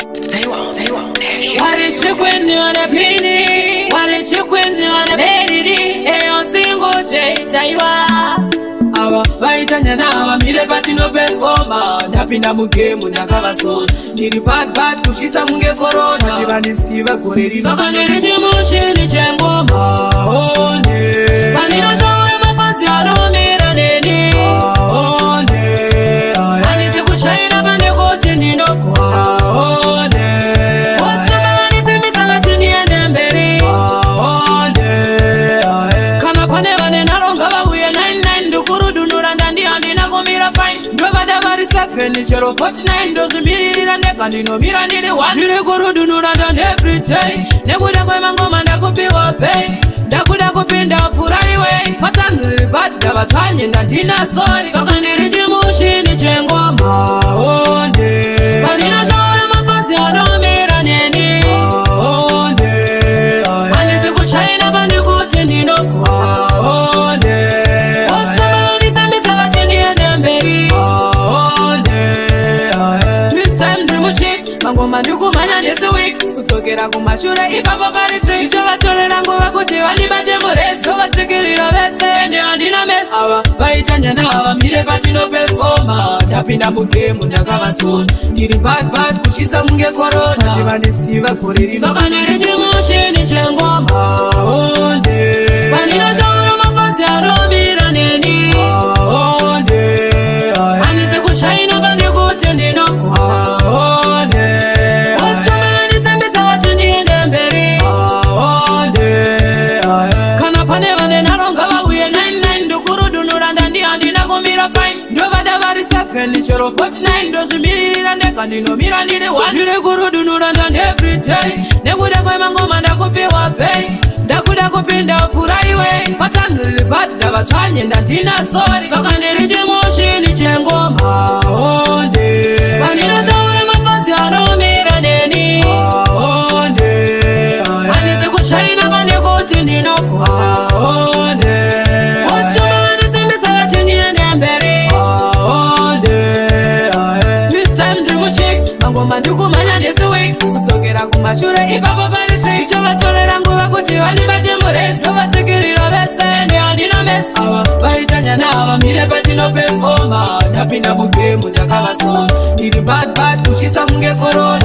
What is you when you're the penny? What is you when you're the lady? A single J, Taiwan. Our Baitanya now, Mille Patino Performer, Napina Muke, Munagava Son, Niri Bad Bad, Kushisa Munge Corona, Tivani Siva Coreri, Sakane Motion, Changoma, oh, ne, Panino Shama Pasiano, Mira Nene, oh, ne, and is a Kushina Vanego Tenino, oh, ne, what's Shamani Semisavati and Berry, oh, ne, Kanapaneva and Alonga, we are 99 to Kuru. Furniture of 49 doesn't mean and they can no mirror nearly one little do not done every day. They would have gone and I could be what pay. That could have been down for anyway. But under the bat, there was time in the dinner soil. So can the rich motion, the Changoma, oh, day. But in a show, my fancy, I don't mirror any, oh, day. And it's a good shine up and the good in the no, oh, day. What's somebody send me something in the baby? Mangoma ndugu manya this week kutokera kumashura ipapa pari tree chichova tolera nguva kuti valibaje mureso vatikirira vese ndio ndina mess ava vaitanya nava mire patino performa ndapinda mugemu ndakavasona ndiri bad bad kuchisa munge corona chivandisiva koreri sokanere chimushini chengoma onde panina shoro mafansi anomira neni onde anise kushaina pandikuti ndinokwa Furniture of 49 doesn't mean and they can no mirror need one. You go do not done every day. They would have gone and I could be what pay. That could have been down for highway. But under the bat, they were trying that dinner sorry. So can the rich motion, the Changoma, oh, day. But in a show, my fancy, I don't mirror any, oh, day. And it's a good shine up and you go to the no, oh, day. What's your man is in the Saturday and Berry? Manduku manya this week kutokera kumashura ipapa pari tree chichova tolera nguva kuti valibaje mureso vatikirira vese ndio ndina mess ava vaitanya nava mire patino performa ndapinda mugemu ndakavasona ndiri bad bad kushisa munge corona